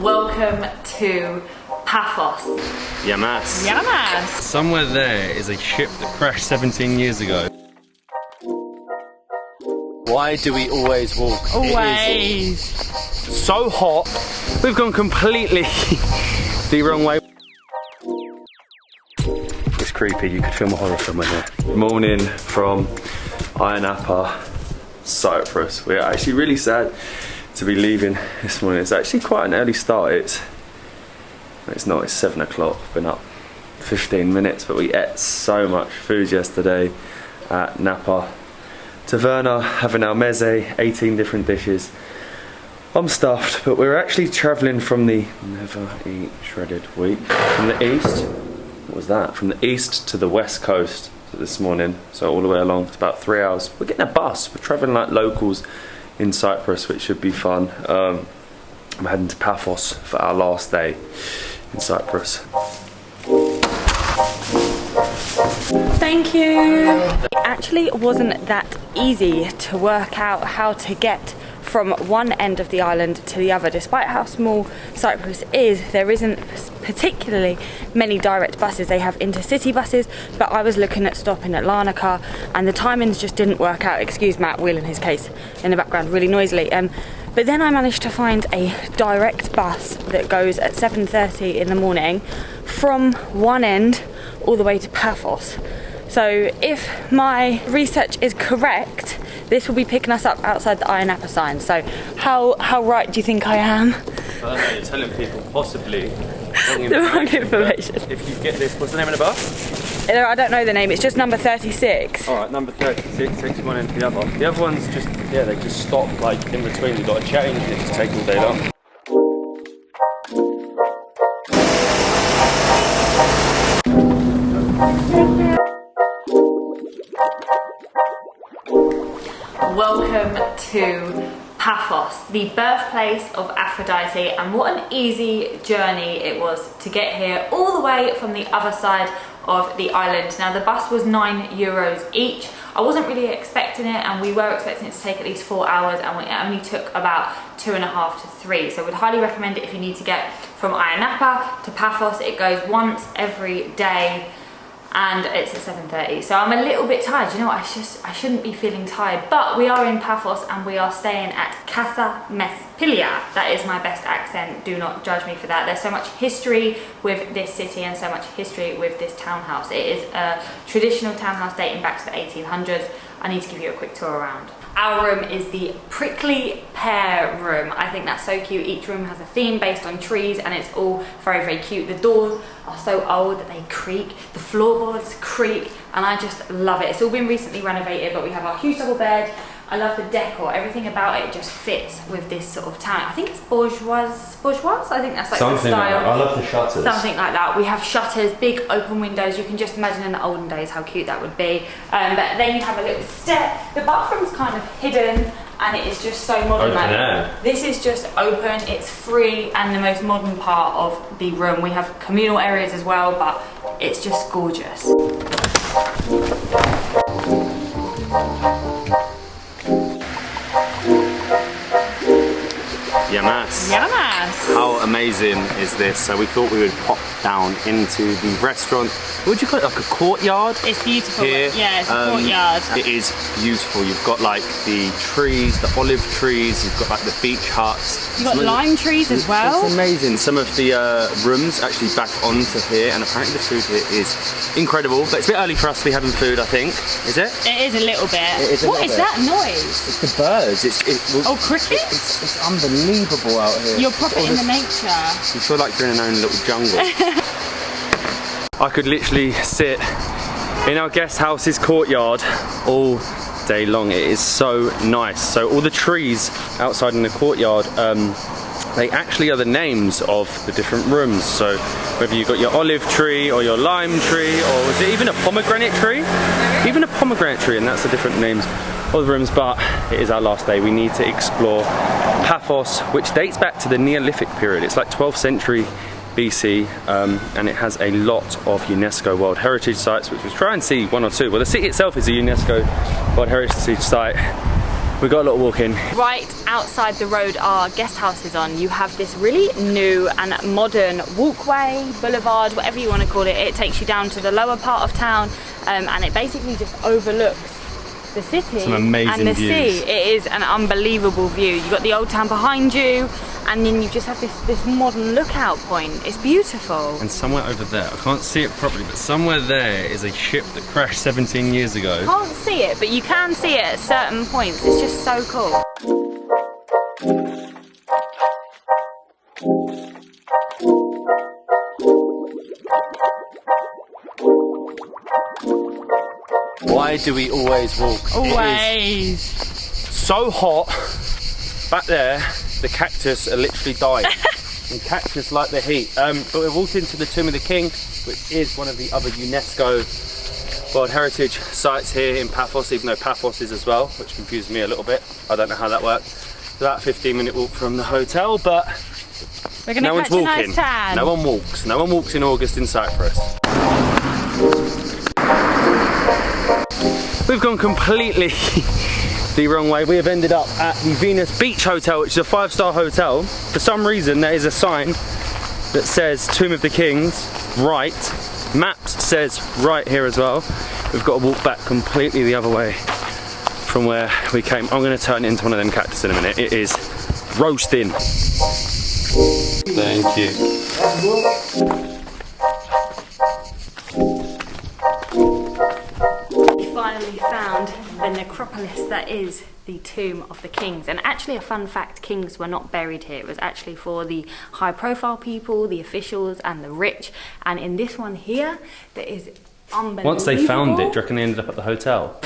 Welcome to Paphos. Yamas. Yamas. Somewhere there is a ship that crashed 17 years ago. Why do we always walk? Always. So hot. We've gone completely the wrong way. It's creepy. You could film a horror film in here. Morning from Ayia, Napa, Cyprus. We're actually really sad to be leaving this morning. It's actually quite an early start. It's not, it's 7 o'clock. Been up 15 minutes, but we ate so much food yesterday at Napa Taverna, having our meze, 18 different dishes. I'm stuffed, but we're actually travelling from the never eat shredded wheat from the east. What was that? From the east to the west coast this morning, so all the way along. It's about 3 hours. We're getting a bus. We're travelling like locals in Cyprus, which should be fun. I'm heading to Paphos for our last day in Cyprus. Thank you. It actually wasn't that easy to work out how to get from one end of the island to the other. Despite how small Cyprus is, there isn't particularly many direct buses. They have intercity buses, but I was looking at stopping at Larnaca and the timings just didn't work out. Excuse Matt wheeling his case in the background really noisily. But then I managed to find a direct bus that goes at 7:30 in the morning from one end all the way to Paphos. So if my research is correct, this will be picking us up outside the Ayia Napa sign. So how right do you think I am? You're telling people possibly the wrong information. If you get this, what's the name of the bus? I don't know the name, it's just number 36. Alright, number 36 takes one into the other. The other one's just, yeah, they just stop like in between. You've got to change and it just takes all day long. Welcome to Paphos, the birthplace of Aphrodite, and what an easy journey it was to get here all the way from the other side of the island. Now the bus was €9 each. I wasn't really expecting it, and we were expecting it to take at least 4 hours, and it only took about 2.5 to 3. So we'd highly recommend it if you need to get from Ayia Napa to Paphos. It goes once every day and it's at 7:30. So I'm a little bit tired. You know what, I shouldn't be feeling tired, but we are in Paphos and we are staying at Casa Mespilia. That is my best accent, do not judge me for that. There's so much history with this city and so much history with this townhouse. It is a traditional townhouse dating back to the 1800s. I need to give you a quick tour around. Our room is the prickly pear room. I think that's so cute. Each room has a theme based on trees and it's all very, very cute. The doors are so old that they creak, the floorboards creak, and I just love it. It's all been recently renovated, but we have our huge double bed. I love the decor. Everything about it just fits with this sort of town. I think it's bourgeois. I think that's like the style. Like that. I love the shutters. Something like that. We have shutters, big open windows. You can just imagine in the olden days how cute that would be. But then you have a little step. The bathroom's kind of hidden, and it is just so modern. This is just open, it's free, and the most modern part of the room. We have communal areas as well, but it's just gorgeous. Yamas. Yamas. How amazing is this? So we thought we would pop down into the restaurant. What would you call it? Like a courtyard? It's beautiful. Here. Yeah, it's a courtyard. It is beautiful. You've got like the trees, the olive trees, you've got like the beach huts. You've got lime trees as well. It's amazing. Some of the rooms actually back onto here, and apparently the food here is incredible. But it's a bit early for us to be having food, I think. Is it? It is a little bit. What is that noise? It's the birds. Oh, crickets? It's unbelievable out here. You're proper in the nature. You feel like you're in an own little jungle. I could literally sit in our guest house's courtyard all day long. It is so nice. So all the trees outside in the courtyard, they actually are the names of the different rooms. So whether you've got your olive tree or your lime tree, or is it even a pomegranate tree? Even a pomegranate tree, and that's the different names of the rooms. But it is our last day. We need to explore Paphos, which dates back to the Neolithic period. It's like 12th century BC, and it has a lot of UNESCO World Heritage Sites, which we'll try and see one or two. Well, the city itself is a UNESCO World Heritage Site, We got a lot of walking. Right outside the road our guest house is on, you have this really new and modern walkway, boulevard, whatever you want to call it. It takes you down to the lower part of town and it basically just overlooks the city Some amazing and the views. sea. It is an unbelievable view. You've got the old town behind you and then you just have this modern lookout point. It's beautiful. And somewhere over there, I can't see it properly, but somewhere there is a ship that crashed 17 years ago. Can't see it, but you can see it at certain points. It's just so cool. Why do we always walk? Always. So hot back there, the cactus are literally dying. And cactus like the heat. But we've walked into the Tomb of the King, which is one of the other UNESCO World Heritage sites here in Paphos, even though Paphos is as well, which confused me a little bit. I don't know how that worked. It's about a 15-minute walk from the hotel, but We're gonna no one's catch a walking. nice tan. No one walks. No one walks in August in Cyprus. We've gone completely the wrong way. We have ended up at the Venus Beach Hotel, which is a 5-star hotel. For some reason, there is a sign that says Tomb of the Kings, right. Maps says right here as well. We've got to walk back completely the other way from where we came. I'm going to turn it into one of them cactus in a minute. It is roasting. Thank you. Finally found the necropolis that is the Tomb of the Kings. And actually, a fun fact, kings were not buried here. It was actually for the high profile people, the officials and the rich. And in this one here, there is unbelievable. Once they found it, do you reckon they ended up at the hotel?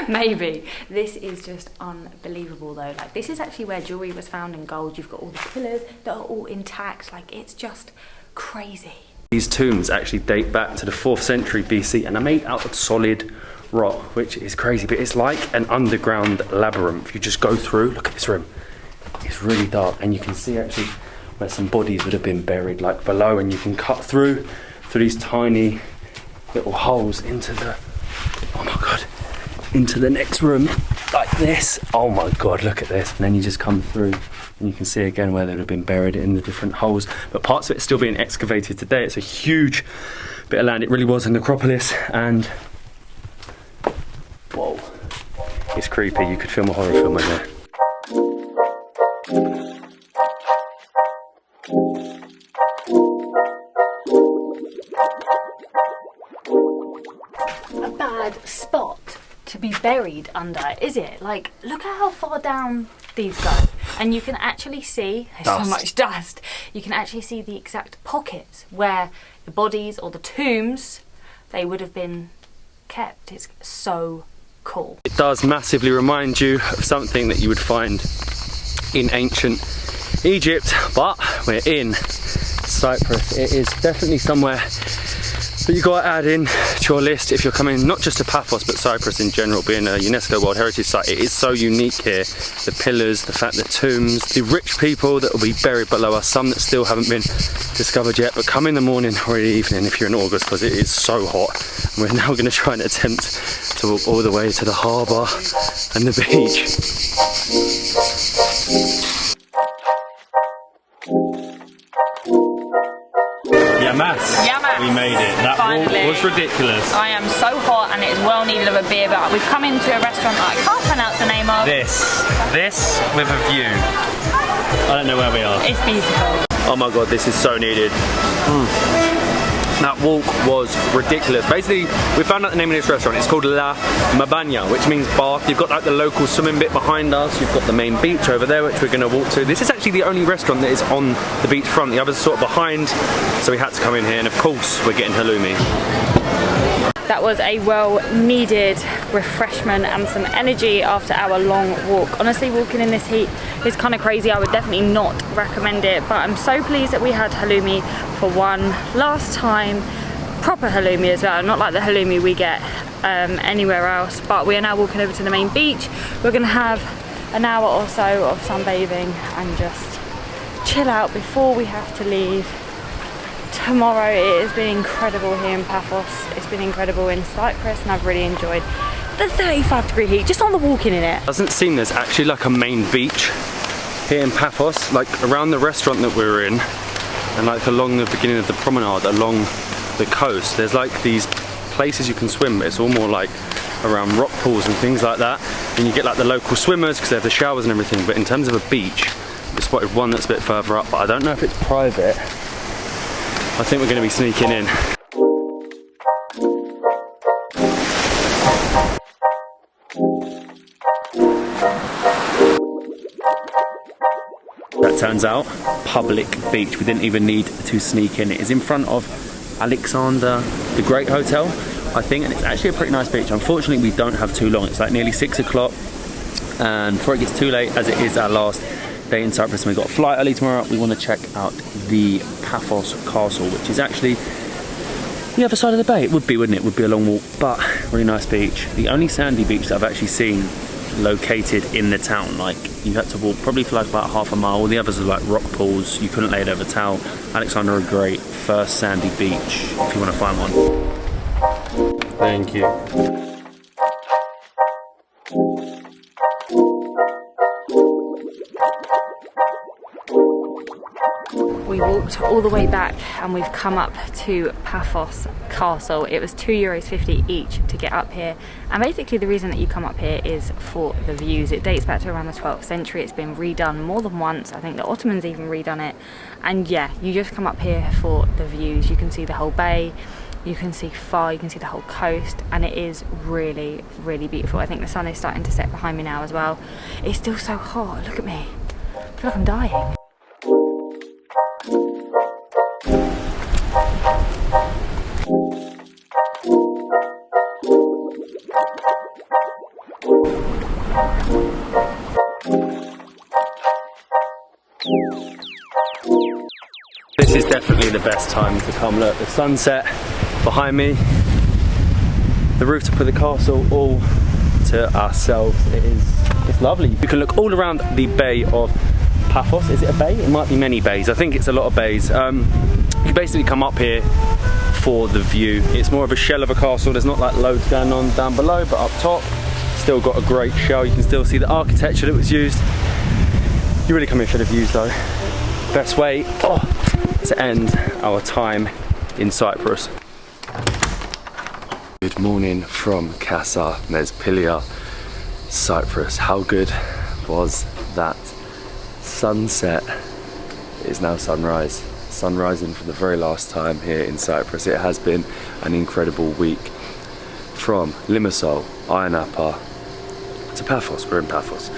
Maybe. This is just unbelievable though. Like, this is actually where jewelry was found in gold. You've got all the pillars that are all intact. Like, it's just crazy. These tombs actually date back to the 4th century BC and are made out of solid rock, which is crazy, but it's like an underground labyrinth. You just go through, look at this room. It's really dark and you can see actually where some bodies would have been buried, like below, and you can cut through these tiny little holes into the, oh my God, into the next room, like this. Oh my God, look at this. And then you just come through and you can see again where they would have been buried in the different holes, but parts of it are still being excavated today. It's a huge bit of land. It really was a necropolis, and whoa, it's creepy. You could film a horror film in there. A bad spot to be buried under, is it? Like, look at how far down these go. And you can actually see, there's so much dust, you can actually see the exact pockets where the bodies or the tombs, they would have been kept. It's so cool. It does massively remind you of something that you would find in ancient Egypt, but we're in Cyprus. It is definitely somewhere that you've got to add in to your list if you're coming not just to Paphos but Cyprus in general, being a UNESCO World Heritage Site. It is so unique here. The pillars, the fact that tombs, the rich people that will be buried below us, some that still haven't been discovered yet, but come in the morning or in the evening if you're in August, because it is so hot. And we're now going to try and attempt to walk all the way to the harbour and the beach. Yamas. We made it. That Finally. was ridiculous. I am so hot and it's well needed of a beer, but we've come into a restaurant that I can't pronounce the name of. This with a view. I don't know where we are. It's beautiful. Oh my God, this is so needed. That walk was ridiculous. Basically, we found out the name of this restaurant. It's called La Mabana, which means bath. You've got like the local swimming bit behind us. You've got the main beach over there, which we're going to walk to. This is actually the only restaurant that is on the beach front. The others are sort of behind, so we had to come in here. And of course, we're getting halloumi. That was a well-needed refreshment and some energy after our long walk. Honestly, walking in this heat is kind of crazy. I would definitely not recommend it, but I'm so pleased that we had halloumi for one last time. Proper halloumi as well, not like the halloumi we get anywhere else. But we are now walking over to the main beach. We're gonna have an hour or so of sunbathing and just chill out before we have to leave tomorrow. It has been incredible here in Paphos. It's been incredible in Cyprus and I've really enjoyed the 35-degree heat, just on the walking in it. Doesn't seem there's actually like a main beach here in Paphos, like around the restaurant that we were in, and like along the beginning of the promenade along the coast. There's like these places you can swim, but it's all more like around rock pools and things like that. And you get like the local swimmers because they have the showers and everything. But in terms of a beach, we spotted one that's a bit further up, but I don't know if it's private. I think we're going to be sneaking in. That turns out, public beach. We didn't even need to sneak in. It is in front of Alexander the Great Hotel, I think, and it's actually a pretty nice beach. Unfortunately, we don't have too long. It's like nearly 6 o'clock, and before it gets too late, as it is our last day in Cyprus, and we've got a flight early tomorrow, we want to check out the Paphos Castle, which is actually the other side of the bay. It would be, wouldn't it? It would be a long walk, but really nice beach. The only sandy beach that I've actually seen located in the town. Like, you had to walk probably for like about half a mile. All the others are like rock pools. You couldn't lay it over towel. Alexander the Great, first sandy beach, if you want to find one. Thank you. We walked all the way back and we've come up to Paphos Castle. It was €2.50 each to get up here, and basically the reason that you come up here is for the views. It dates back to around the 12th century. It's been redone more than once. I think the Ottomans even redone it, and yeah, you just come up here for the views. You can see the whole bay, you can see far, you can see the whole coast, and it is really, really beautiful. I think the sun is starting to set behind me now as well. It's still so hot, look at me. I feel like I'm dying. This is definitely the best time to come. Look, the sunset behind me, the rooftop of the castle, all to ourselves. It's lovely. You can look all around the bay of Paphos. Is it a bay? It might be many bays. I think it's a lot of bays. You basically come up here for the view. It's more of a shell of a castle. There's not like loads going on down below, but up top, still got a great shell. You can still see the architecture that was used. You really come in for the views though. Best way to end our time in Cyprus. Good morning from Casa Mezpilia, Cyprus. How good was that sunset? It is now sunrise. Sun rising for the very last time here in Cyprus. It has been an incredible week. From Limassol, Ayia, Napa, to Paphos, we're in Paphos,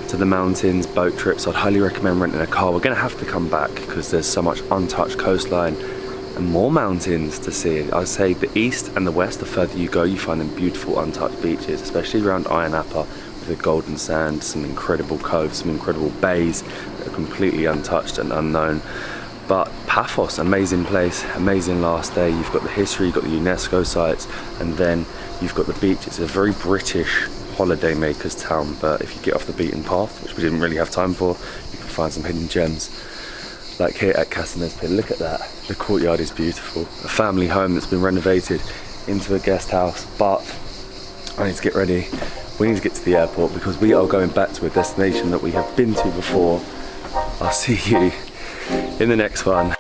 to the mountains, boat trips. I'd highly recommend renting a car. We're going to have to come back because there's so much untouched coastline and more mountains to see. I'd say the east and the west, the further you go, you find them beautiful untouched beaches, especially around Ayia, Napa, with the golden sand, some incredible coves, some incredible bays that are completely untouched and unknown. But Paphos, amazing place, amazing last day. You've got the history, you've got the UNESCO sites, and then you've got the beach. It's a very British holiday makers town, but if you get off the beaten path, which we didn't really have time for, you can find some hidden gems. Like here at Casa Mezpilia, look at that. The courtyard is beautiful. A family home that's been renovated into a guest house, but I need to get ready. We need to get to the airport because we are going back to a destination that we have been to before. I'll see you in the next one.